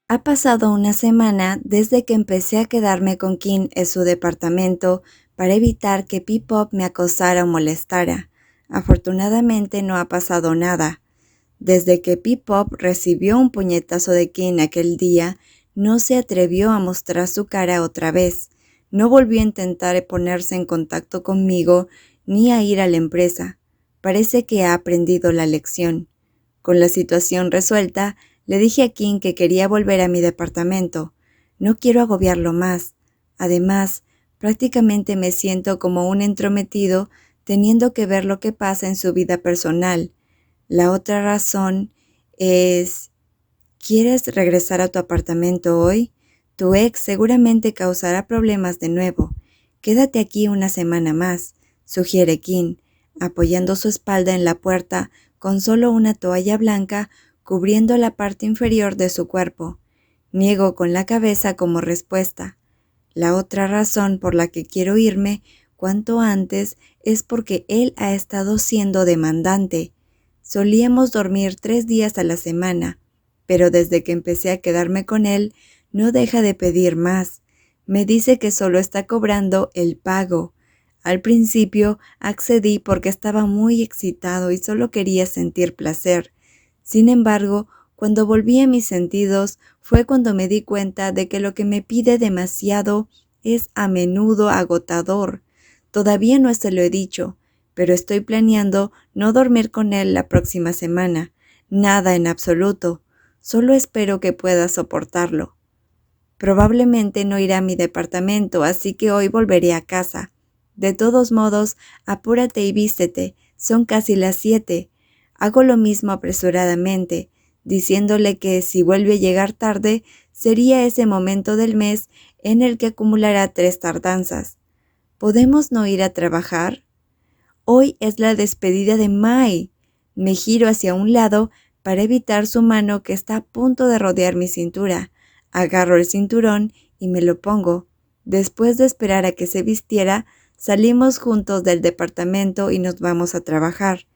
Ha pasado una semana desde que empecé a quedarme con Kim en su departamento para evitar que P-Pop me acosara o molestara. Afortunadamente no ha pasado nada. Desde que P-Pop recibió un puñetazo de Kim aquel día, no se atrevió a mostrar su cara otra vez. No volvió a intentar ponerse en contacto conmigo ni a ir a la empresa. Parece que ha aprendido la lección. Con la situación resuelta, le dije a Kim que quería volver a mi departamento. No quiero agobiarlo más. Además, prácticamente me siento como un entrometido teniendo que ver lo que pasa en su vida personal. La otra razón es, ¿quieres regresar a tu apartamento hoy? Tu ex seguramente causará problemas de nuevo. Quédate aquí una semana más, sugiere Kim, apoyando su espalda en la puerta con solo una toalla blanca cubriendo la parte inferior de su cuerpo. Niego con la cabeza como respuesta. La otra razón por la que quiero irme cuanto antes es porque él ha estado siendo demandante. Solíamos dormir 3 días a la semana, pero desde que empecé a quedarme con él, no deja de pedir más. Me dice que solo está cobrando el pago. Al principio accedí porque estaba muy excitado y solo quería sentir placer. Sin embargo, cuando volví a mis sentidos, fue cuando me di cuenta de que lo que me pide demasiado es a menudo agotador. Todavía no se lo he dicho, pero estoy planeando no dormir con él la próxima semana. Nada en absoluto. Solo espero que pueda soportarlo. Probablemente no iré a mi departamento, así que hoy volveré a casa. De todos modos, apúrate y vístete. Son casi las 7. Hago lo mismo apresuradamente, diciéndole que si vuelve a llegar tarde, sería ese momento del mes en el que acumulará 3 tardanzas. ¿Podemos no ir a trabajar? Hoy es la despedida de Mai. Me giro hacia un lado para evitar su mano que está a punto de rodear mi cintura. Agarro el cinturón y me lo pongo. Después de esperar a que se vistiera, salimos juntos del departamento y nos vamos a trabajar.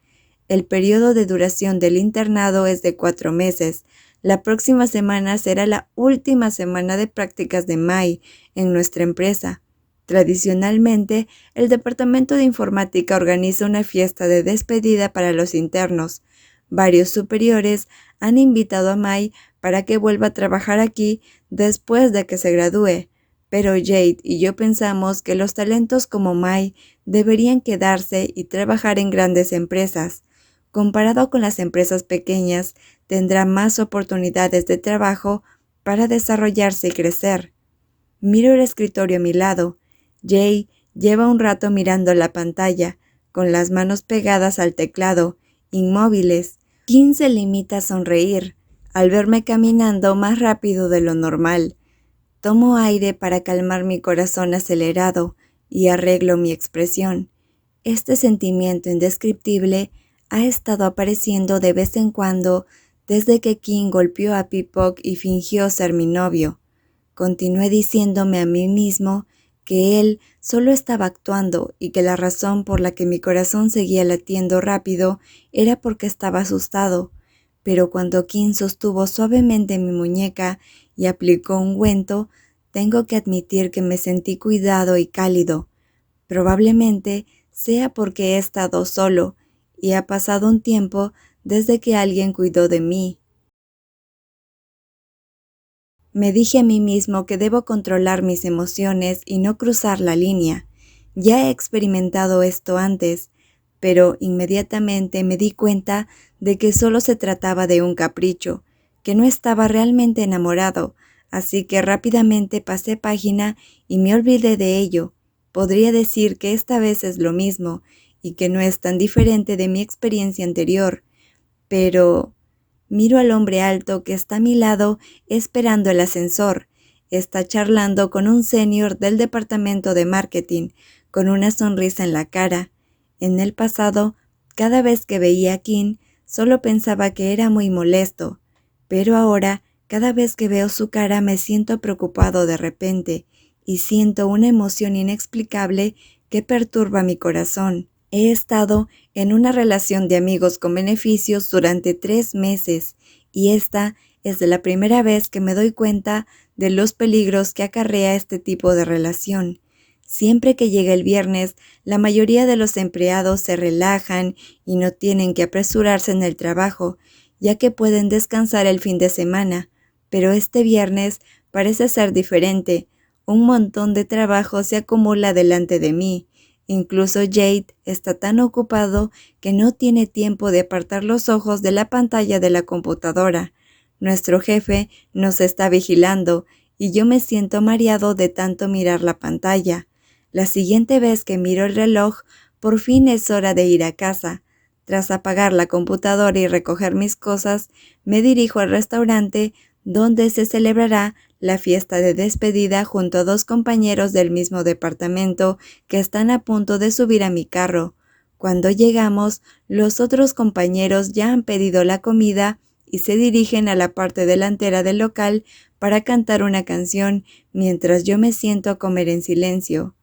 El periodo de duración del internado es de 4 meses. La próxima semana será la última semana de prácticas de Mai en nuestra empresa. Tradicionalmente, el Departamento de Informática organiza una fiesta de despedida para los internos. Varios superiores han invitado a Mai para que vuelva a trabajar aquí después de que se gradúe, pero Jade y yo pensamos que los talentos como Mai deberían quedarse y trabajar en grandes empresas. Comparado con las empresas pequeñas, tendrá más oportunidades de trabajo para desarrollarse y crecer. Miro el escritorio a mi lado. Jay lleva un rato mirando la pantalla, con las manos pegadas al teclado, inmóviles. Kim se limita a sonreír, al verme caminando más rápido de lo normal. Tomo aire para calmar mi corazón acelerado y arreglo mi expresión. Este sentimiento indescriptible ha estado apareciendo de vez en cuando desde que Kim golpeó a P-Pop y fingió ser mi novio. Continué diciéndome a mí mismo que él solo estaba actuando y que la razón por la que mi corazón seguía latiendo rápido era porque estaba asustado. Pero cuando Kim sostuvo suavemente mi muñeca y aplicó un ungüento, tengo que admitir que me sentí cuidado y cálido. Probablemente sea porque he estado solo y ha pasado un tiempo desde que alguien cuidó de mí. Me dije a mí mismo que debo controlar mis emociones y no cruzar la línea. Ya he experimentado esto antes, pero inmediatamente me di cuenta de que solo se trataba de un capricho, que no estaba realmente enamorado, así que rápidamente pasé página y me olvidé de ello. Podría decir que esta vez es lo mismo y que no es tan diferente de mi experiencia anterior, pero miro al hombre alto que está a mi lado esperando el ascensor. Está charlando con un senior del departamento de marketing, con una sonrisa en la cara. En el pasado, cada vez que veía a Kim, solo pensaba que era muy molesto, pero ahora, cada vez que veo su cara me siento preocupado de repente y siento una emoción inexplicable que perturba mi corazón. He estado en una relación de amigos con beneficios durante 3 meses y esta Es la primera vez que me doy cuenta de los peligros que acarrea este tipo de relación. Siempre que llega el viernes, la mayoría de los empleados se relajan y no tienen que apresurarse en el trabajo, ya que pueden descansar el fin de semana. Pero este viernes parece ser diferente. Un montón de trabajo se acumula delante de mí. Incluso Jade está tan ocupado que no tiene tiempo de apartar los ojos de la pantalla de la computadora. Nuestro jefe nos está vigilando y yo me siento mareado de tanto mirar la pantalla. La siguiente vez que miro el reloj, por fin es hora de ir a casa. Tras apagar la computadora y recoger mis cosas, me dirijo al restaurante donde se celebrará la fiesta de despedida junto a 2 compañeros del mismo departamento que están a punto de subir a mi carro. Cuando llegamos, los otros compañeros ya han pedido la comida y se dirigen a la parte delantera del local para cantar una canción mientras yo me siento a comer en silencio.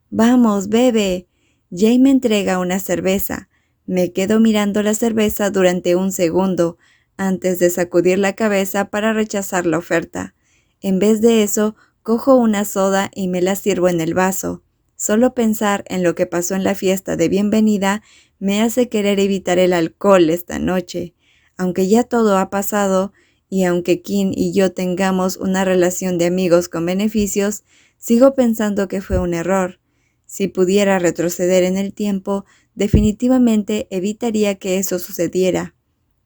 «Vamos, bebe». Jay me entrega una cerveza. Me quedo mirando la cerveza durante un segundo, antes de sacudir la cabeza para rechazar la oferta. En vez de eso, cojo una soda y me la sirvo en el vaso. Solo pensar en lo que pasó en la fiesta de bienvenida me hace querer evitar el alcohol esta noche. Aunque ya todo ha pasado, y aunque Kim y yo tengamos una relación de amigos con beneficios, sigo pensando que fue un error. Si pudiera retroceder en el tiempo, definitivamente evitaría que eso sucediera.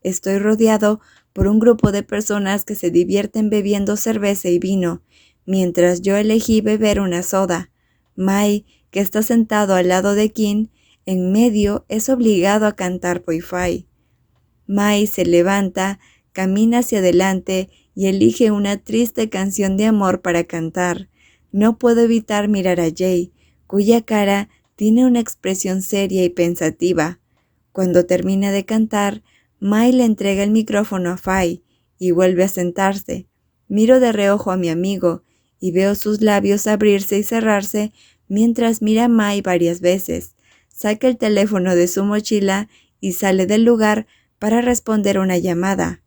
Estoy rodeado por un grupo de personas que se divierten bebiendo cerveza y vino, mientras yo elegí beber una soda. Mai, que está sentado al lado de Kim, en medio es obligado a cantar Wi-Fi. Mai se levanta, camina hacia adelante y elige una triste canción de amor para cantar. No puedo evitar mirar a Jay, cuya cara tiene una expresión seria y pensativa. Cuando termina de cantar, Mai le entrega el micrófono a Fai y vuelve a sentarse. Miro de reojo a mi amigo y veo sus labios abrirse y cerrarse mientras mira a Mai varias veces. Saca el teléfono de su mochila y sale del lugar para responder una llamada.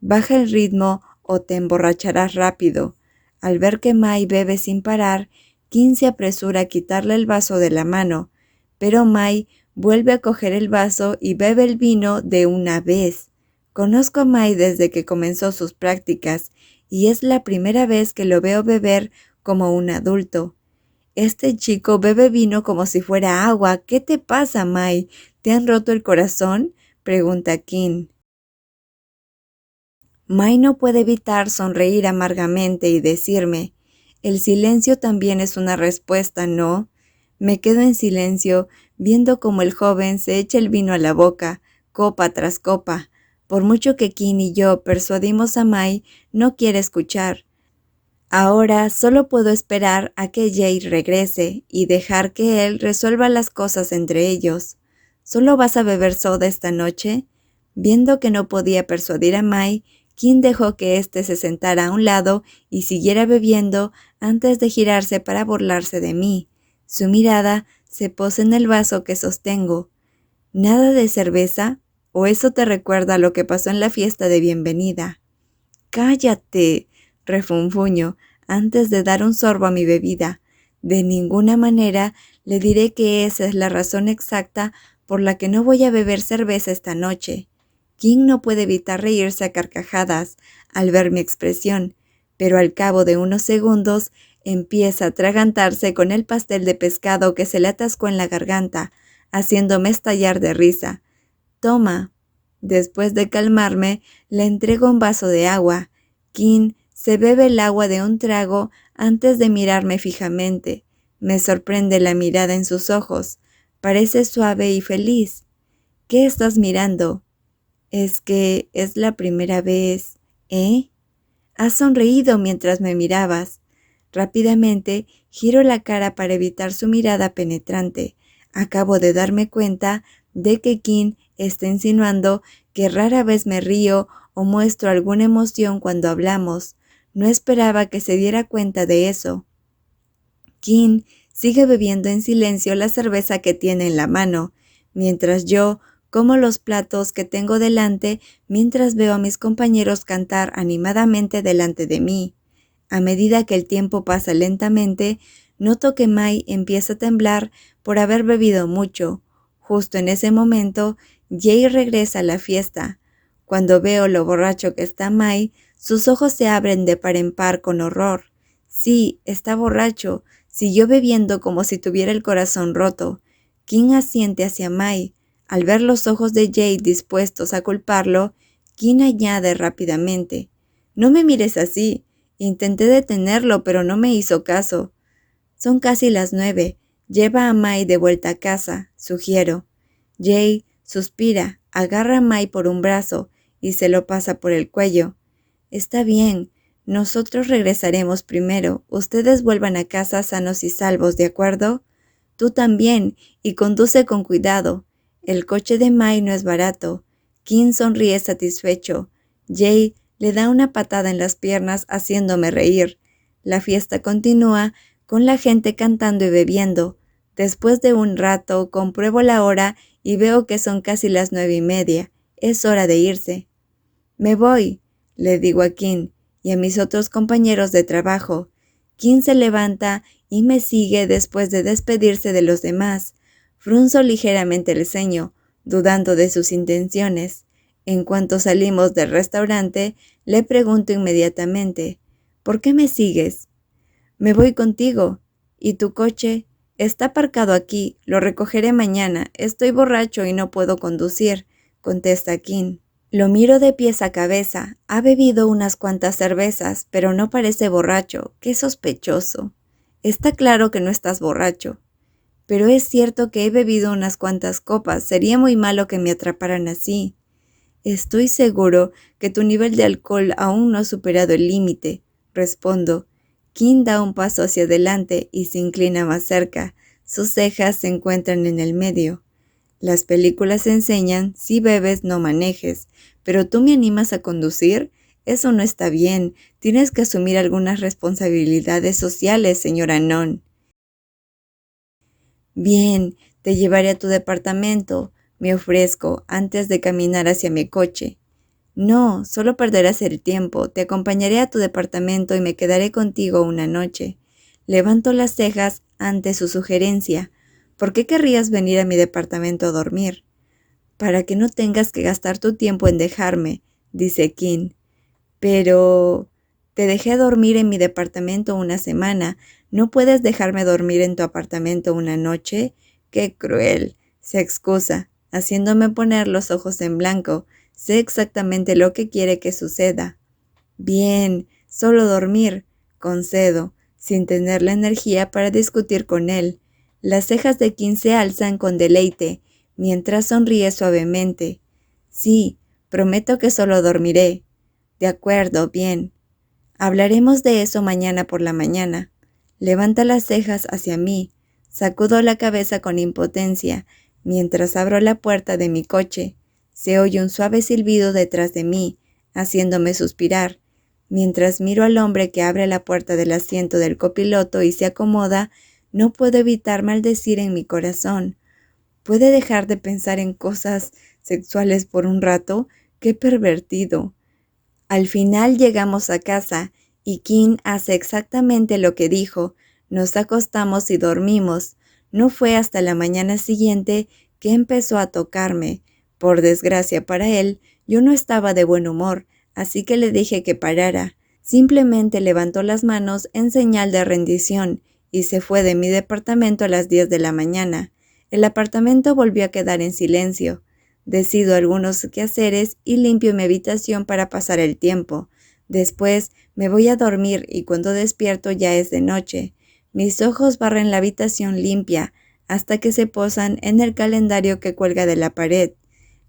Baja el ritmo o te emborracharás rápido. Al ver que Mai bebe sin parar, Kim se apresura a quitarle el vaso de la mano, pero Mai vuelve a coger el vaso y bebe el vino de una vez. Conozco a Mai desde que comenzó sus prácticas y es la primera vez que lo veo beber como un adulto. Este chico bebe vino como si fuera agua. ¿Qué te pasa, Mai? ¿Te han roto el corazón?, pregunta Kim. Mai no puede evitar sonreír amargamente y decirme, «El silencio también es una respuesta, ¿no?». Me quedo en silencio, viendo cómo el joven se echa el vino a la boca, copa tras copa. Por mucho que Kim y yo persuadimos a Mai, no quiere escuchar. Ahora solo puedo esperar a que Jay regrese y dejar que él resuelva las cosas entre ellos. ¿Solo vas a beber soda esta noche? Viendo que no podía persuadir a Mai, Kim dejó que éste se sentara a un lado y siguiera bebiendo antes de girarse para burlarse de mí. Su mirada se posa en el vaso que sostengo. ¿Nada de cerveza? ¿O eso te recuerda a lo que pasó en la fiesta de bienvenida? ¡Cállate!, refunfuño antes de dar un sorbo a mi bebida. De ninguna manera le diré que esa es la razón exacta por la que no voy a beber cerveza esta noche. Kim no puede evitar reírse a carcajadas al ver mi expresión, pero al cabo de unos segundos empieza a atragantarse con el pastel de pescado que se le atascó en la garganta, haciéndome estallar de risa. «Toma». Después de calmarme, le entrego un vaso de agua. Kim se bebe el agua de un trago antes de mirarme fijamente. Me sorprende la mirada en sus ojos. Parece suave y feliz. «¿Qué estás mirando?» «Es que es la primera vez». «¿Eh?» «Has sonreído mientras me mirabas». Rápidamente giro la cara para evitar su mirada penetrante. Acabo de darme cuenta de que Kim está insinuando que rara vez me río o muestro alguna emoción cuando hablamos. No esperaba que se diera cuenta de eso. Kim sigue bebiendo en silencio la cerveza que tiene en la mano, mientras yo como los platos que tengo delante mientras veo a mis compañeros cantar animadamente delante de mí. A medida que el tiempo pasa lentamente, noto que Mai empieza a temblar por haber bebido mucho. Justo en ese momento, Jay regresa a la fiesta. Cuando veo lo borracho que está Mai, sus ojos se abren de par en par con horror. Sí, está borracho, siguió bebiendo como si tuviera el corazón roto. Kim asiente hacia Mai. Al ver los ojos de Jay dispuestos a culparlo, Kim añade rápidamente: «No me mires así. Intenté detenerlo, pero no me hizo caso». «Son casi las 9. Lleva a Mai de vuelta a casa», sugiero. Jay suspira, agarra a Mai por un brazo y se lo pasa por el cuello. «Está bien. Nosotros regresaremos primero. Ustedes vuelvan a casa sanos y salvos, ¿de acuerdo? Tú también, y conduce con cuidado. El coche de Mai no es barato». Kim sonríe satisfecho. Jay le da una patada en las piernas haciéndome reír. La fiesta continúa con la gente cantando y bebiendo. Después de un rato compruebo la hora y veo que son casi las 9:30. Es hora de irse. «Me voy», le digo a Kim y a mis otros compañeros de trabajo. Kim se levanta y me sigue después de despedirse de los demás. Frunzo ligeramente el ceño, dudando de sus intenciones. En cuanto salimos del restaurante, le pregunto inmediatamente: «¿Por qué me sigues?» «Me voy contigo». «¿Y tu coche?» «Está aparcado aquí. Lo recogeré mañana. Estoy borracho y no puedo conducir», contesta Kim. Lo miro de pies a cabeza. Ha bebido unas cuantas cervezas, pero no parece borracho. ¡Qué sospechoso! Está claro que no estás borracho. Pero es cierto que he bebido unas cuantas copas. Sería muy malo que me atraparan así. Estoy seguro que tu nivel de alcohol aún no ha superado el límite, respondo. Kim da un paso hacia adelante y se inclina más cerca. Sus cejas se encuentran en el medio. Las películas enseñan: si bebes, no manejes. ¿Pero tú me animas a conducir? Eso no está bien. Tienes que asumir algunas responsabilidades sociales, señora Non. Bien, te llevaré a tu departamento, me ofrezco antes de caminar hacia mi coche. No, solo perderás el tiempo. Te acompañaré a tu departamento y me quedaré contigo una noche. Levanto las cejas ante su sugerencia. ¿Por qué querrías venir a mi departamento a dormir? Para que no tengas que gastar tu tiempo en dejarme, dice Kim. Pero te dejé dormir en mi departamento una semana. ¿No puedes dejarme dormir en tu apartamento una noche? ¡Qué cruel!, se excusa, haciéndome poner los ojos en blanco. Sé exactamente lo que quiere que suceda. Bien, solo dormir, concedo, sin tener la energía para discutir con él. Las cejas de Kim se alzan con deleite, mientras sonríe suavemente. Sí, prometo que solo dormiré. De acuerdo, bien. Hablaremos de eso mañana por la mañana. Levanta las cejas hacia mí. Sacudo la cabeza con impotencia, mientras abro la puerta de mi coche. Se oye un suave silbido detrás de mí, haciéndome suspirar. Mientras miro al hombre que abre la puerta del asiento del copiloto y se acomoda, no puedo evitar maldecir en mi corazón. ¿Puede dejar de pensar en cosas sexuales por un rato? ¡Qué pervertido! Al final llegamos a casa y Kim hace exactamente lo que dijo. Nos acostamos y dormimos. No fue hasta la mañana siguiente que empezó a tocarme. Por desgracia para él, yo no estaba de buen humor, así que le dije que parara. Simplemente levantó las manos en señal de rendición y se fue de mi departamento a las 10 de la mañana. El apartamento volvió a quedar en silencio. Decido algunos quehaceres y limpio mi habitación para pasar el tiempo. Después me voy a dormir y cuando despierto ya es de noche. Mis ojos barren la habitación limpia hasta que se posan en el calendario que cuelga de la pared.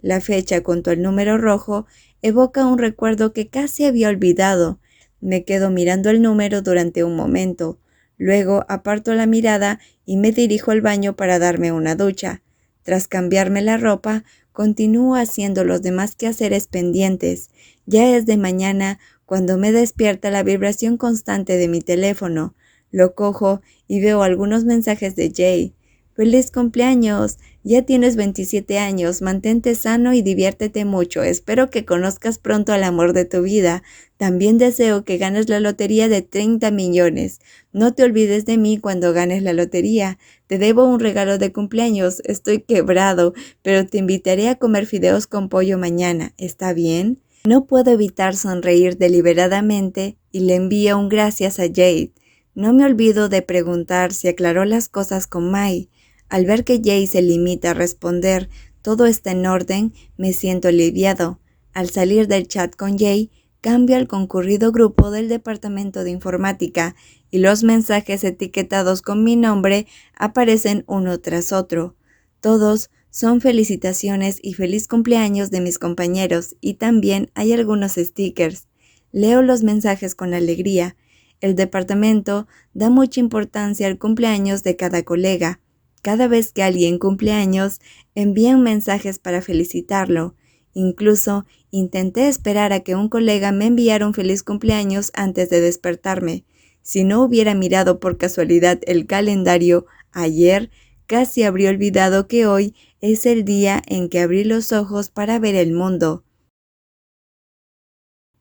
La fecha junto al número rojo evoca un recuerdo que casi había olvidado. Me quedo mirando el número durante un momento. Luego aparto la mirada y me dirijo al baño para darme una ducha. Tras cambiarme la ropa, continúo haciendo los demás quehaceres pendientes. Ya es de mañana cuando me despierta la vibración constante de mi teléfono. Lo cojo y veo algunos mensajes de Jay. ¡Feliz cumpleaños! Ya tienes 27 años, mantente sano y diviértete mucho. Espero que conozcas pronto al amor de tu vida. También deseo que ganes la lotería de 30 millones. No te olvides de mí cuando ganes la lotería. Te debo un regalo de cumpleaños. Estoy quebrado, pero te invitaré a comer fideos con pollo mañana. ¿Está bien? No puedo evitar sonreír deliberadamente y le envío un gracias a Jade. No me olvido de preguntar si aclaró las cosas con Mai. Al ver que Jay se limita a responder «todo está en orden», me siento aliviado. Al salir del chat con Jay, cambio al concurrido grupo del departamento de informática y los mensajes etiquetados con mi nombre aparecen uno tras otro. Todos son felicitaciones y feliz cumpleaños de mis compañeros y también hay algunos stickers. Leo los mensajes con alegría. El departamento da mucha importancia al cumpleaños de cada colega. Cada vez que alguien cumple años, envían mensajes para felicitarlo. Incluso intenté esperar a que un colega me enviara un feliz cumpleaños antes de despertarme. Si no hubiera mirado por casualidad el calendario ayer, casi habría olvidado que hoy es el día en que abrí los ojos para ver el mundo.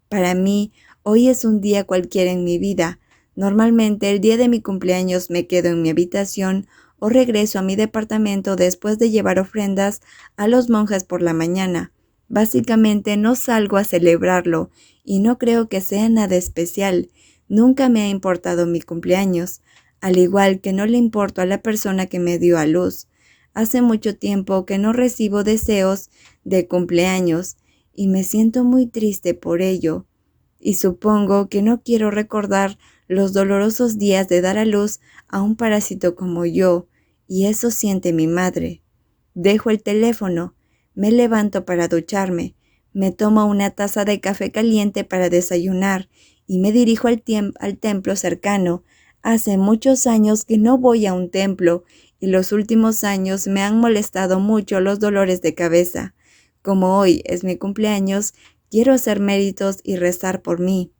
Para mí, hoy es un día cualquiera en mi vida. Normalmente el día de mi cumpleaños me quedo en mi habitación o regreso a mi departamento después de llevar ofrendas a los monjes por la mañana. Básicamente no salgo a celebrarlo y no creo que sea nada especial. Nunca me ha importado mi cumpleaños, al igual que no le importo a la persona que me dio a luz. Hace mucho tiempo que no recibo deseos de cumpleaños y me siento muy triste por ello. Y supongo que no quiero recordar los dolorosos días de dar a luz a un parásito como yo, y eso siente mi madre. Dejo el teléfono, me levanto para ducharme, me tomo una taza de café caliente para desayunar y me dirijo al templo cercano. Hace muchos años que no voy a un templo y los últimos años me han molestado mucho los dolores de cabeza. Como hoy es mi cumpleaños, quiero hacer méritos y rezar por mí.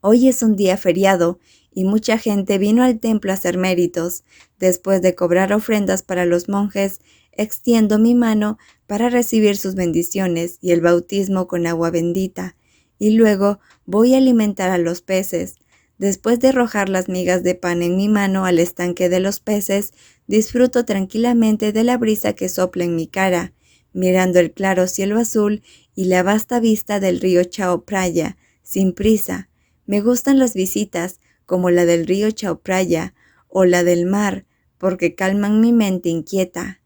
Hoy es un día feriado y mucha gente vino al templo a hacer méritos. Después de cobrar ofrendas para los monjes, extiendo mi mano para recibir sus bendiciones y el bautismo con agua bendita, y luego voy a alimentar a los peces. Después de arrojar las migas de pan en mi mano al estanque de los peces, disfruto tranquilamente de la brisa que sopla en mi cara, mirando el claro cielo azul y la vasta vista del río Chao Phraya, sin prisa. Me gustan las visitas, como la del río Chao Phraya o la del mar, porque calman mi mente inquieta.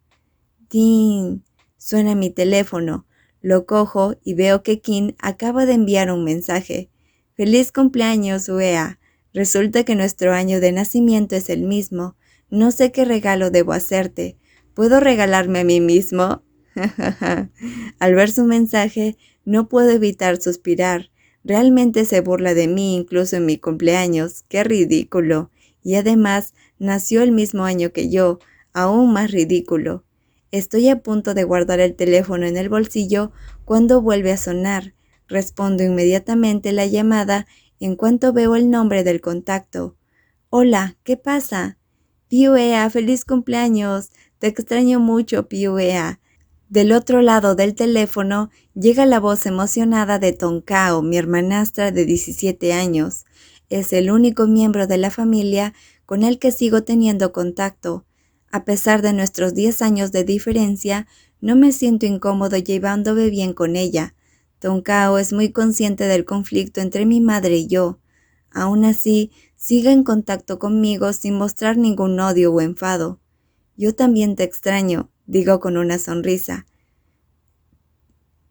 ¡Tin! Suena mi teléfono. Lo cojo y veo que Kim acaba de enviar un mensaje. ¡Feliz cumpleaños, Uea! Resulta que nuestro año de nacimiento es el mismo. No sé qué regalo debo hacerte. ¿Puedo regalarme a mí mismo? Al ver su mensaje, no puedo evitar suspirar. Realmente se burla de mí incluso en mi cumpleaños. ¡Qué ridículo! Y además, nació el mismo año que yo. Aún más ridículo. Estoy a punto de guardar el teléfono en el bolsillo cuando vuelve a sonar. Respondo inmediatamente la llamada en cuanto veo el nombre del contacto. Hola, ¿qué pasa? Piuea, feliz cumpleaños. Te extraño mucho, Piuea. Del otro lado del teléfono llega la voz emocionada de Tonkao, mi hermanastra de 17 años. Es el único miembro de la familia con el que sigo teniendo contacto. A pesar de nuestros 10 años de diferencia, no me siento incómodo llevándome bien con ella. Tonkao es muy consciente del conflicto entre mi madre y yo. Aún así, sigue en contacto conmigo sin mostrar ningún odio o enfado. Yo también te extraño, digo con una sonrisa.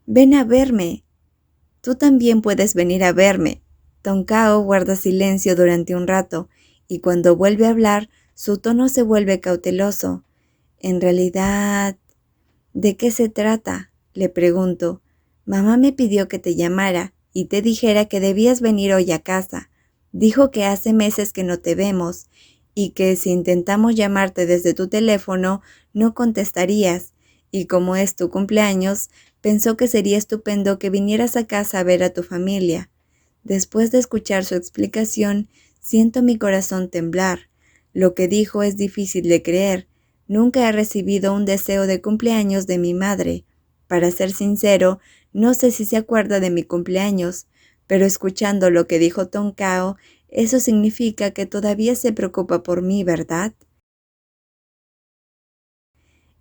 Ven a verme. Tú también puedes venir a verme. Tonkao guarda silencio durante un rato, y cuando vuelve a hablar, su tono se vuelve cauteloso. En realidad, ¿de qué se trata?, le pregunto. Mamá me pidió que te llamara y te dijera que debías venir hoy a casa. Dijo que hace meses que no te vemos y que si intentamos llamarte desde tu teléfono no contestarías, y como es tu cumpleaños, pensó que sería estupendo que vinieras a casa a ver a tu familia. Después de escuchar su explicación, siento mi corazón temblar. Lo que dijo es difícil de creer. Nunca he recibido un deseo de cumpleaños de mi madre. Para ser sincero, no sé si se acuerda de mi cumpleaños, pero escuchando lo que dijo Tonkao, eso significa que todavía se preocupa por mí, ¿verdad?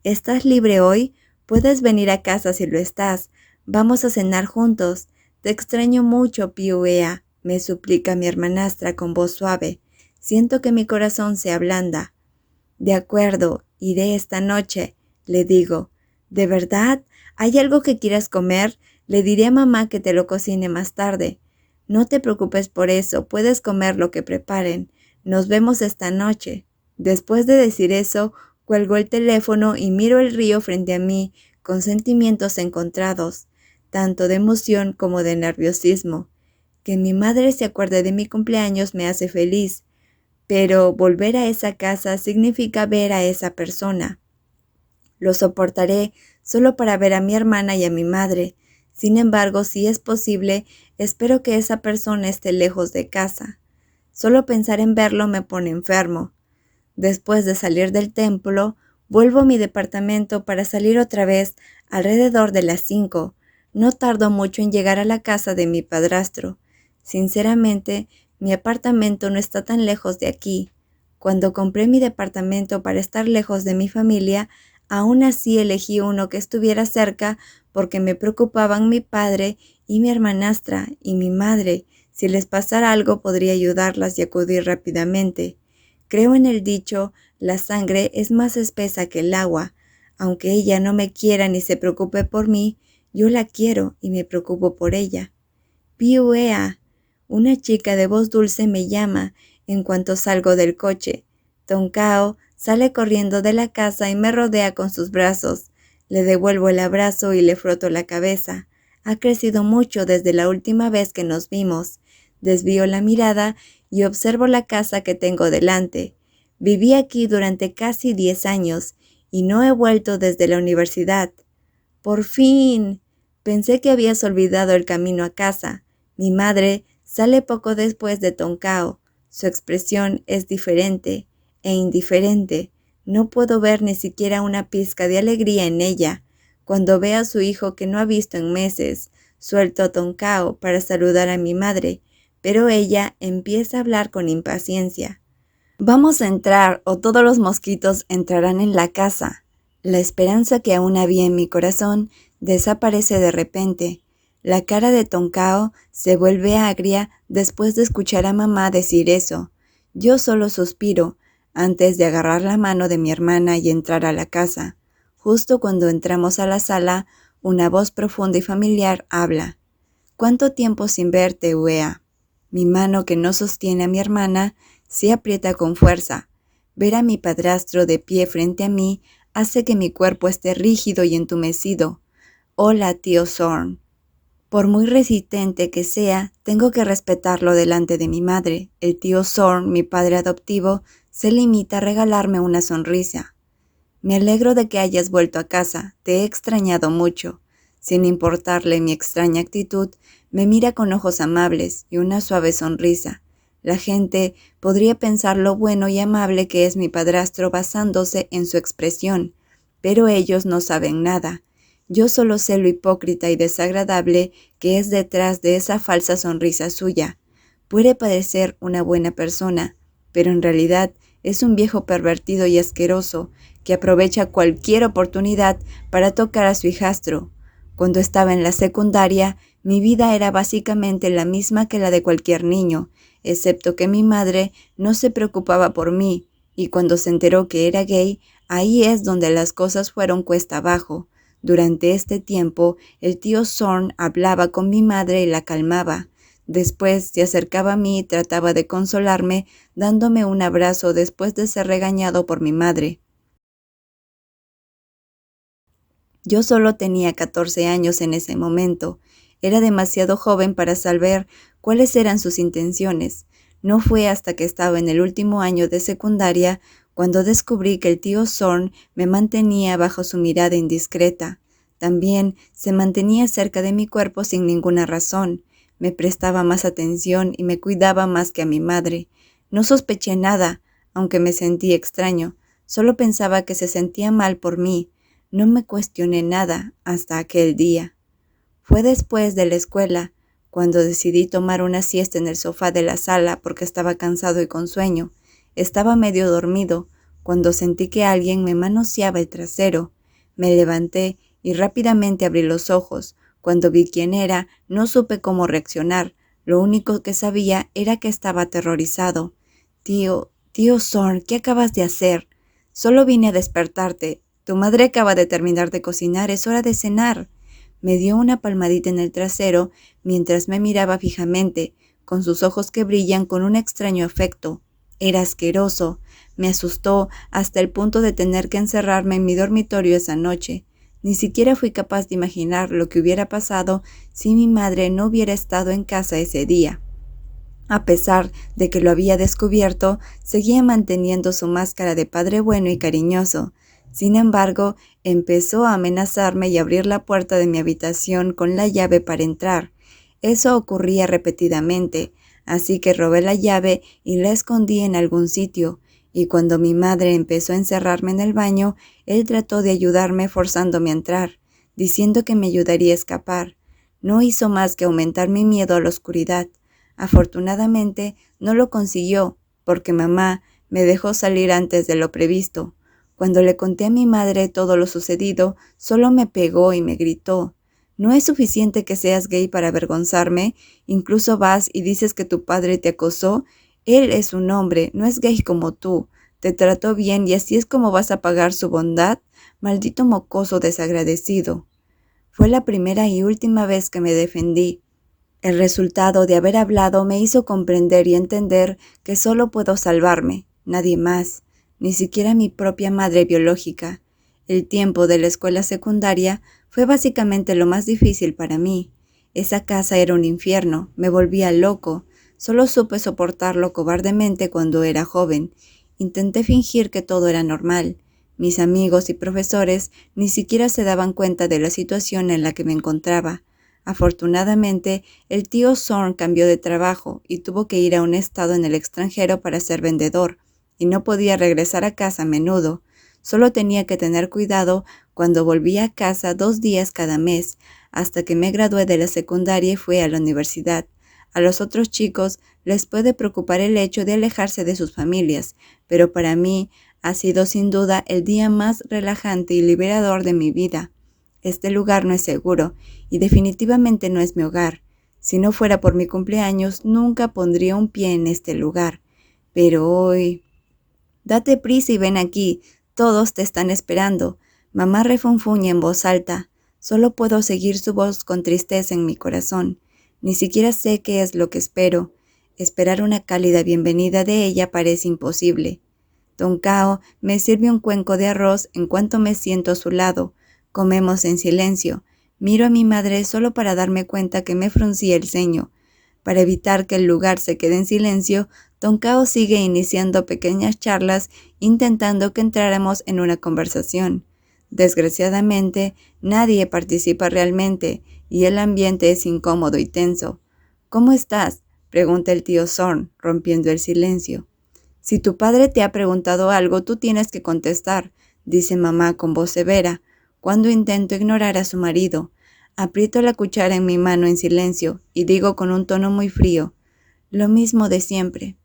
¿Estás libre hoy? Puedes venir a casa si lo estás. Vamos a cenar juntos. Te extraño mucho, Piuea, me suplica mi hermanastra con voz suave. Siento que mi corazón se ablanda. De acuerdo, iré esta noche, le digo. ¿De verdad? ¿Hay algo que quieras comer? Le diré a mamá que te lo cocine más tarde. No te preocupes por eso, puedes comer lo que preparen. Nos vemos esta noche. Después de decir eso, cuelgo el teléfono y miro el río frente a mí, con sentimientos encontrados, tanto de emoción como de nerviosismo. Que mi madre se acuerde de mi cumpleaños me hace feliz, pero volver a esa casa significa ver a esa persona. Lo soportaré solo para ver a mi hermana y a mi madre. Sin embargo, si es posible, espero que esa persona esté lejos de casa. Solo pensar en verlo me pone enfermo. Después de salir del templo, vuelvo a mi departamento para salir otra vez alrededor de las 5. No tardo mucho en llegar a la casa de mi padrastro. Sinceramente, mi apartamento no está tan lejos de aquí. Cuando compré mi departamento para estar lejos de mi familia, aún así elegí uno que estuviera cerca porque me preocupaban mi padre y mi hermanastra y mi madre. Si les pasara algo podría ayudarlas y acudir rápidamente. Creo en el dicho, la sangre es más espesa que el agua. Aunque ella no me quiera ni se preocupe por mí, yo la quiero y me preocupo por ella. Piuea, una chica de voz dulce me llama en cuanto salgo del coche. Tonkao sale corriendo de la casa y me rodea con sus brazos. Le devuelvo el abrazo y le froto la cabeza. Ha crecido mucho desde la última vez que nos vimos. Desvío la mirada y observo la casa que tengo delante. Viví aquí durante casi 10 años y no he vuelto desde la universidad. ¡Por fin! Pensé que habías olvidado el camino a casa. Mi madre sale poco después de Tonkao. Su expresión es diferente e indiferente. No puedo ver ni siquiera una pizca de alegría en ella. Cuando ve a su hijo que no ha visto en meses, suelto a Tonkao para saludar a mi madre, pero ella empieza a hablar con impaciencia. Vamos a entrar o todos los mosquitos entrarán en la casa. La esperanza que aún había en mi corazón desaparece de repente. La cara de Tonkao se vuelve agria después de escuchar a mamá decir eso. Yo solo suspiro antes de agarrar la mano de mi hermana y entrar a la casa. Justo cuando entramos a la sala, una voz profunda y familiar habla. ¿Cuánto tiempo sin verte, Uea? Mi mano que no sostiene a mi hermana se aprieta con fuerza. Ver a mi padrastro de pie frente a mí hace que mi cuerpo esté rígido y entumecido. Hola, tío Zorn. Por muy resistente que sea, tengo que respetarlo delante de mi madre. El tío Zorn, mi padre adoptivo, se limita a regalarme una sonrisa. Me alegro de que hayas vuelto a casa, te he extrañado mucho. Sin importarle mi extraña actitud, me mira con ojos amables y una suave sonrisa. La gente podría pensar lo bueno y amable que es mi padrastro basándose en su expresión, pero ellos no saben nada. Yo solo sé lo hipócrita y desagradable que es detrás de esa falsa sonrisa suya. Puede parecer una buena persona, pero en realidad es un viejo pervertido y asqueroso que aprovecha cualquier oportunidad para tocar a su hijastro. Cuando estaba en la secundaria, mi vida era básicamente la misma que la de cualquier niño, excepto que mi madre no se preocupaba por mí, y cuando se enteró que era gay, ahí es donde las cosas fueron cuesta abajo. Durante este tiempo, el tío Zorn hablaba con mi madre y la calmaba. Después se acercaba a mí y trataba de consolarme, dándome un abrazo después de ser regañado por mi madre. Yo solo tenía 14 años en ese momento. Era demasiado joven para saber cuáles eran sus intenciones. No fue hasta que estaba en el último año de secundaria cuando descubrí que el tío Zorn me mantenía bajo su mirada indiscreta. También se mantenía cerca de mi cuerpo sin ninguna razón. Me prestaba más atención y me cuidaba más que a mi madre. No sospeché nada, aunque me sentí extraño. Solo pensaba que se sentía mal por mí. No me cuestioné nada hasta aquel día. Fue después de la escuela, cuando decidí tomar una siesta en el sofá de la sala porque estaba cansado y con sueño. Estaba medio dormido, cuando sentí que alguien me manoseaba el trasero. Me levanté y rápidamente abrí los ojos. Cuando vi quién era, no supe cómo reaccionar. Lo único que sabía era que estaba aterrorizado. Tío Sorn, ¿qué acabas de hacer? Solo vine a despertarte. Tu madre acaba de terminar de cocinar, es hora de cenar. Me dio una palmadita en el trasero mientras me miraba fijamente, con sus ojos que brillan con un extraño afecto. Era asqueroso. Me asustó hasta el punto de tener que encerrarme en mi dormitorio esa noche. Ni siquiera fui capaz de imaginar lo que hubiera pasado si mi madre no hubiera estado en casa ese día. A pesar de que lo había descubierto, seguía manteniendo su máscara de padre bueno y cariñoso. Sin embargo, empezó a amenazarme y abrir la puerta de mi habitación con la llave para entrar. Eso ocurría repetidamente, así que robé la llave y la escondí en algún sitio. Y cuando mi madre empezó a encerrarme en el baño, él trató de ayudarme forzándome a entrar, diciendo que me ayudaría a escapar. No hizo más que aumentar mi miedo a la oscuridad. Afortunadamente, no lo consiguió, porque mamá me dejó salir antes de lo previsto. Cuando le conté a mi madre todo lo sucedido, solo me pegó y me gritó: «¿No es suficiente que seas gay para avergonzarme? Incluso vas y dices que tu padre te acosó. Él es un hombre, no es gay como tú. Te trató bien y así es como vas a pagar su bondad. Maldito mocoso desagradecido». Fue la primera y última vez que me defendí. El resultado de haber hablado me hizo comprender y entender que solo puedo salvarme, nadie más, ni siquiera mi propia madre biológica. El tiempo de la escuela secundaria fue básicamente lo más difícil para mí. Esa casa era un infierno, me volvía loco. Solo supe soportarlo cobardemente cuando era joven. Intenté fingir que todo era normal. Mis amigos y profesores ni siquiera se daban cuenta de la situación en la que me encontraba. Afortunadamente, el tío Sorn cambió de trabajo y tuvo que ir a un estado en el extranjero para ser vendedor, y no podía regresar a casa a menudo. Solo tenía que tener cuidado cuando volvía a casa 2 días cada mes, hasta que me gradué de la secundaria y fui a la universidad. A los otros chicos les puede preocupar el hecho de alejarse de sus familias, pero para mí ha sido sin duda el día más relajante y liberador de mi vida. Este lugar no es seguro y definitivamente no es mi hogar. Si no fuera por mi cumpleaños, nunca pondría un pie en este lugar. Pero hoy... «Date prisa y ven aquí, todos te están esperando». Mamá refunfuña en voz alta. Solo puedo seguir su voz con tristeza en mi corazón. Ni siquiera sé qué es lo que espero. Esperar una cálida bienvenida de ella parece imposible. Don Cao me sirve un cuenco de arroz en cuanto me siento a su lado. Comemos en silencio. Miro a mi madre solo para darme cuenta que me fruncía el ceño. Para evitar que el lugar se quede en silencio, Don Cao sigue iniciando pequeñas charlas intentando que entráramos en una conversación. Desgraciadamente, nadie participa realmente y el ambiente es incómodo y tenso. «¿Cómo estás?», pregunta el tío Sorn, rompiendo el silencio. «Si tu padre te ha preguntado algo, tú tienes que contestar», dice mamá con voz severa, cuando intento ignorar a su marido. Aprieto la cuchara en mi mano en silencio y digo con un tono muy frío: «Lo mismo de siempre».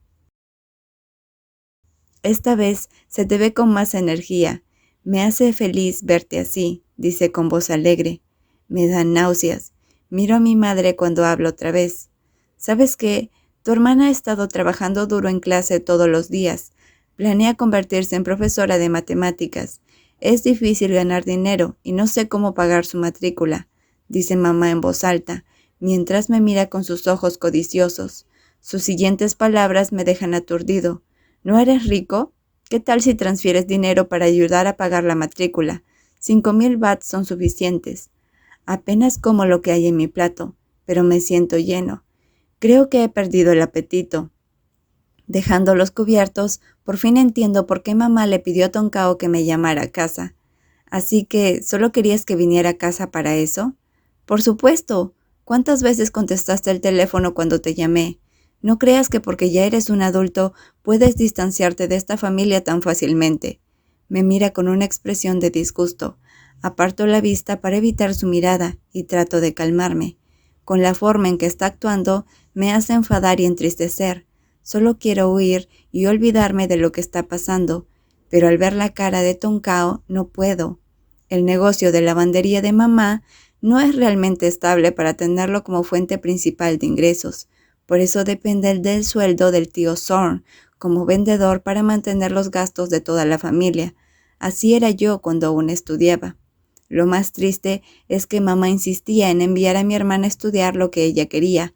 «Esta vez se te ve con más energía. Me hace feliz verte así», dice con voz alegre. Me dan náuseas. Miro a mi madre cuando hablo otra vez. «¿Sabes qué? Tu hermana ha estado trabajando duro en clase todos los días. Planea convertirse en profesora de matemáticas. Es difícil ganar dinero y no sé cómo pagar su matrícula», dice mamá en voz alta, mientras me mira con sus ojos codiciosos. Sus siguientes palabras me dejan aturdido. «¿No eres rico? ¿Qué tal si transfieres dinero para ayudar a pagar la matrícula? 5,000 bahts son suficientes». Apenas como lo que hay en mi plato, pero me siento lleno. Creo que he perdido el apetito. Dejando los cubiertos, por fin entiendo por qué mamá le pidió a Don Cao que me llamara a casa. «¿Así que solo querías que viniera a casa para eso?» «Por supuesto. ¿Cuántas veces contestaste el teléfono cuando te llamé? No creas que porque ya eres un adulto puedes distanciarte de esta familia tan fácilmente». Me mira con una expresión de disgusto. Aparto la vista para evitar su mirada y trato de calmarme. Con la forma en que está actuando, me hace enfadar y entristecer. Solo quiero huir y olvidarme de lo que está pasando, pero al ver la cara de Tonkao no puedo. El negocio de lavandería de mamá no es realmente estable para tenerlo como fuente principal de ingresos. Por eso depende del sueldo del tío Zorn como vendedor para mantener los gastos de toda la familia. Así era yo cuando aún estudiaba. Lo más triste es que mamá insistía en enviar a mi hermana a estudiar lo que ella quería,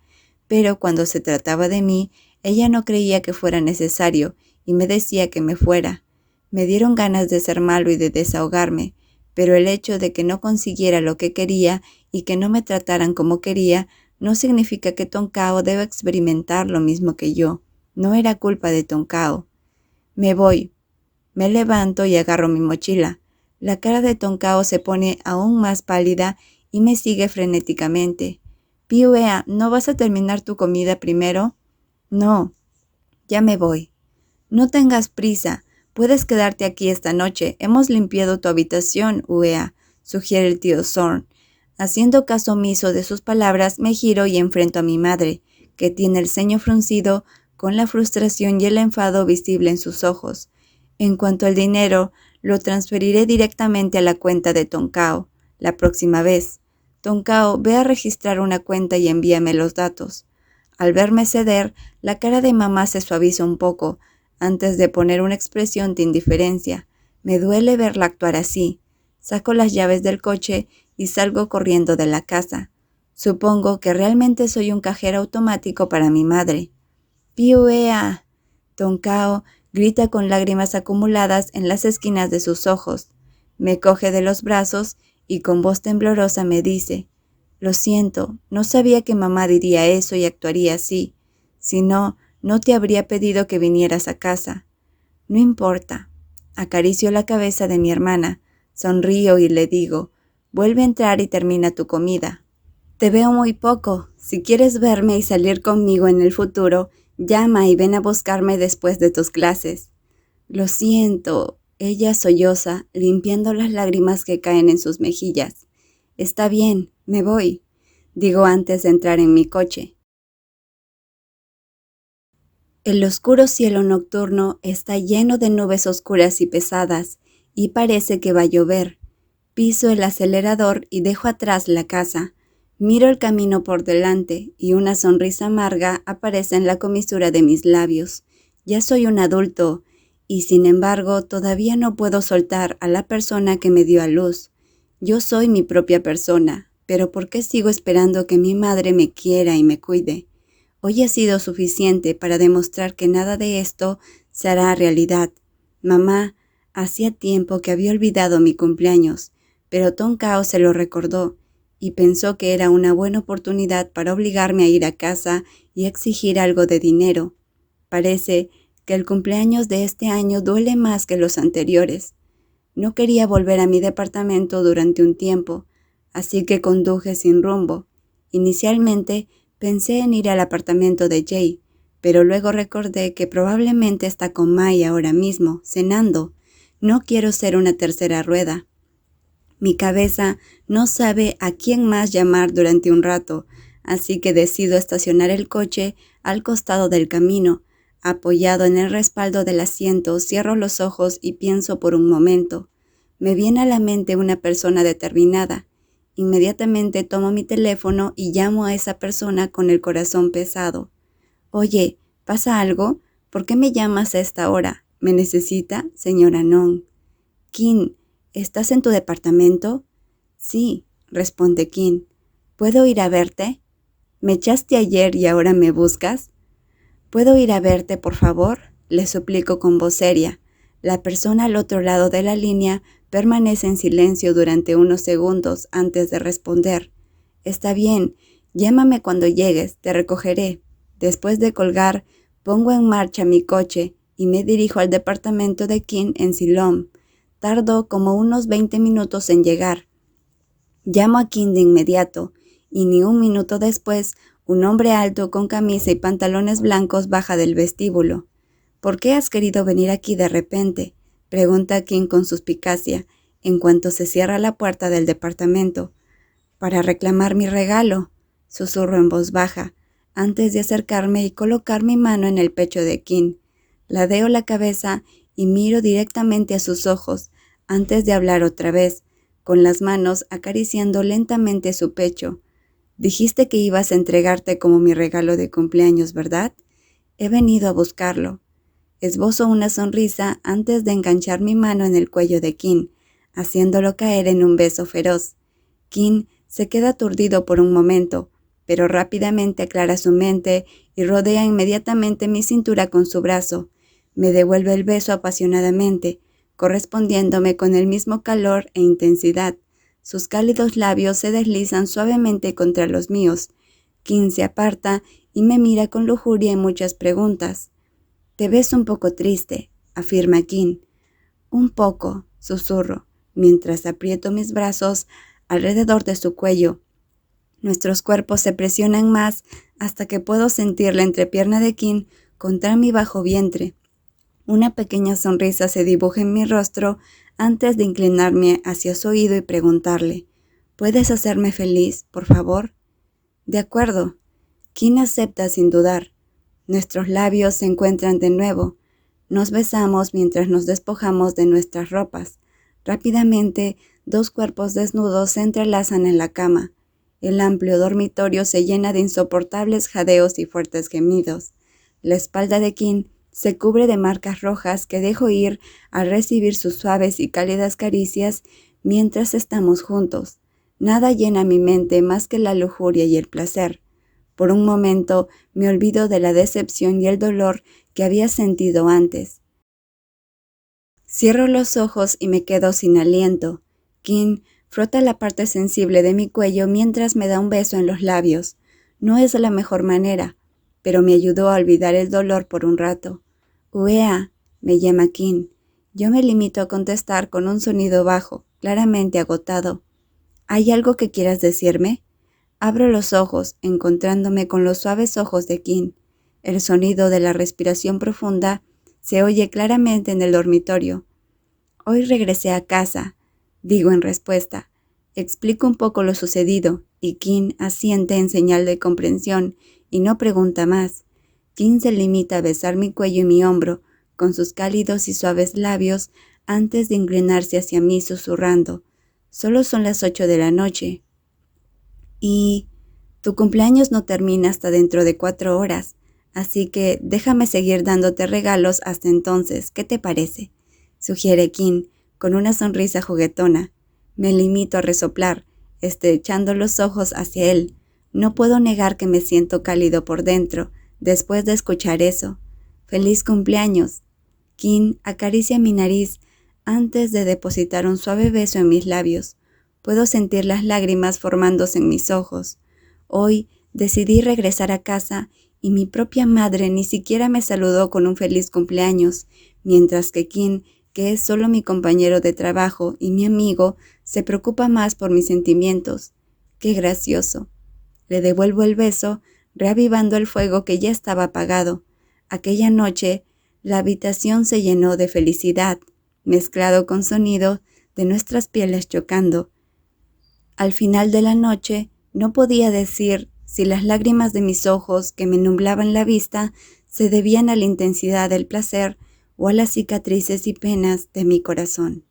pero cuando se trataba de mí, ella no creía que fuera necesario y me decía que me fuera. Me dieron ganas de ser malo y de desahogarme, pero el hecho de que no consiguiera lo que quería y que no me trataran como quería no significa que Tonkao deba experimentar lo mismo que yo. No era culpa de Tonkao. Me voy. Me levanto y agarro mi mochila. La cara de Tonkao se pone aún más pálida y me sigue frenéticamente. Piuea, ¿no vas a terminar tu comida primero? No, ya me voy. No tengas prisa. Puedes quedarte aquí esta noche. Hemos limpiado tu habitación, Uea, sugiere el tío Zorn. Haciendo caso omiso de sus palabras, me giro y enfrento a mi madre, que tiene el ceño fruncido, con la frustración y el enfado visible en sus ojos. En cuanto al dinero, lo transferiré directamente a la cuenta de Tonkao. La próxima vez, Tonkao, ve a registrar una cuenta y envíame los datos. Al verme ceder, la cara de mamá se suaviza un poco, antes de poner una expresión de indiferencia. Me duele verla actuar así. Saco las llaves del coche y salgo corriendo de la casa. Supongo que realmente soy un cajero automático para mi madre. ¡Piuea! Tonkao grita con lágrimas acumuladas en las esquinas de sus ojos. Me coge de los brazos y con voz temblorosa me dice: «Lo siento, no sabía que mamá diría eso y actuaría así. Si no, no te habría pedido que vinieras a casa». No importa. Acaricio la cabeza de mi hermana, sonrío y le digo: «Vuelve a entrar y termina tu comida». Te veo muy poco. Si quieres verme y salir conmigo en el futuro, llama y ven a buscarme después de tus clases. Lo siento. Ella solloza, limpiando las lágrimas que caen en sus mejillas. Está bien, me voy, digo antes de entrar en mi coche. El oscuro cielo nocturno está lleno de nubes oscuras y pesadas, y parece que va a llover. Piso el acelerador y dejo atrás la casa. Miro el camino por delante y una sonrisa amarga aparece en la comisura de mis labios. Ya soy un adulto y, sin embargo, todavía no puedo soltar a la persona que me dio a luz. Yo soy mi propia persona, pero ¿por qué sigo esperando que mi madre me quiera y me cuide? Hoy ha sido suficiente para demostrar que nada de esto se hará realidad. Mamá, hacía tiempo que había olvidado mi cumpleaños, pero Tonkao se lo recordó y pensó que era una buena oportunidad para obligarme a ir a casa y exigir algo de dinero. Parece que el cumpleaños de este año duele más que los anteriores. No quería volver a mi departamento durante un tiempo, así que conduje sin rumbo. Inicialmente pensé en ir al apartamento de Jay, pero luego recordé que probablemente está con Mai ahora mismo, cenando. No quiero ser una tercera rueda. Mi cabeza no sabe a quién más llamar durante un rato, así que decido estacionar el coche al costado del camino. Apoyado en el respaldo del asiento, cierro los ojos y pienso por un momento. Me viene a la mente una persona determinada. Inmediatamente tomo mi teléfono y llamo a esa persona con el corazón pesado. «Oye, ¿pasa algo? ¿Por qué me llamas a esta hora? ¿Me necesita, señora Nong?» «Kim, ¿estás en tu departamento?» «Sí», responde Kim. «¿Puedo ir a verte? ¿Me echaste ayer y ahora me buscas?» «¿Puedo ir a verte, por favor?», le suplico con voz seria. La persona al otro lado de la línea permanece en silencio durante unos segundos antes de responder. «Está bien, llámame cuando llegues, te recogeré». Después de colgar, pongo en marcha mi coche y me dirijo al departamento de Kim en Silom. Tardó como unos 20 minutos en llegar. Llamo a Kim de inmediato y ni un minuto después, un hombre alto con camisa y pantalones blancos baja del vestíbulo. «¿Por qué has querido venir aquí de repente? Pregunta Kim con suspicacia, en cuanto se cierra la puerta del departamento. «Para reclamar mi regalo», susurro en voz baja, antes de acercarme y colocar mi mano en el pecho de Kim. Ladeo la cabeza y miro directamente a sus ojos, antes de hablar otra vez, con las manos acariciando lentamente su pecho. «Dijiste que ibas a entregarte como mi regalo de cumpleaños, ¿verdad? He venido a buscarlo». Esbozo una sonrisa antes de enganchar mi mano en el cuello de Kim, haciéndolo caer en un beso feroz. Kim se queda aturdido por un momento, pero rápidamente aclara su mente y rodea inmediatamente mi cintura con su brazo. Me devuelve el beso apasionadamente, correspondiéndome con el mismo calor e intensidad. Sus cálidos labios se deslizan suavemente contra los míos. Kim se aparta y me mira con lujuria y muchas preguntas. «Te ves un poco triste», afirma Kim. «Un poco», susurro, mientras aprieto mis brazos alrededor de su cuello. Nuestros cuerpos se presionan más hasta que puedo sentir la entrepierna de Kim contra mi bajo vientre. Una pequeña sonrisa se dibuja en mi rostro antes de inclinarme hacia su oído y preguntarle, «¿Puedes hacerme feliz, por favor?» «De acuerdo». Kim acepta sin dudar. Nuestros labios se encuentran de nuevo. Nos besamos mientras nos despojamos de nuestras ropas. Rápidamente, dos cuerpos desnudos se entrelazan en la cama. El amplio dormitorio se llena de insoportables jadeos y fuertes gemidos. La espalda de Kim se cubre de marcas rojas que dejo ir al recibir sus suaves y cálidas caricias mientras estamos juntos. Nada llena mi mente más que la lujuria y el placer. Por un momento me olvido de la decepción y el dolor que había sentido antes. Cierro los ojos y me quedo sin aliento. Kim frota la parte sensible de mi cuello mientras me da un beso en los labios. No es la mejor manera, pero me ayudó a olvidar el dolor por un rato. «Uea», me llama Kim. Yo me limito a contestar con un sonido bajo, claramente agotado. «¿Hay algo que quieras decirme?» Abro los ojos, encontrándome con los suaves ojos de Kim. El sonido de la respiración profunda se oye claramente en el dormitorio. «Hoy regresé a casa», digo en respuesta. Explico un poco lo sucedido, y Kim asiente en señal de comprensión y no pregunta más. Kim se limita a besar mi cuello y mi hombro con sus cálidos y suaves labios antes de inclinarse hacia mí susurrando. «Solo son las 8 de la noche. Y tu cumpleaños no termina hasta dentro de 4 horas, así que déjame seguir dándote regalos hasta entonces, ¿qué te parece?», sugiere Kim, con una sonrisa juguetona. Me limito a resoplar, estrechando los ojos hacia él. No puedo negar que me siento cálido por dentro, después de escuchar eso. «¡Feliz cumpleaños!». Kim acaricia mi nariz antes de depositar un suave beso en mis labios. Puedo sentir las lágrimas formándose en mis ojos. Hoy decidí regresar a casa y mi propia madre ni siquiera me saludó con un feliz cumpleaños, mientras que Kim, que es solo mi compañero de trabajo y mi amigo, se preocupa más por mis sentimientos. ¡Qué gracioso! Le devuelvo el beso, reavivando el fuego que ya estaba apagado. Aquella noche, la habitación se llenó de felicidad, mezclado con sonido de nuestras pieles chocando. Al final de la noche, no podía decir si las lágrimas de mis ojos que me nublaban la vista se debían a la intensidad del placer o a las cicatrices y penas de mi corazón.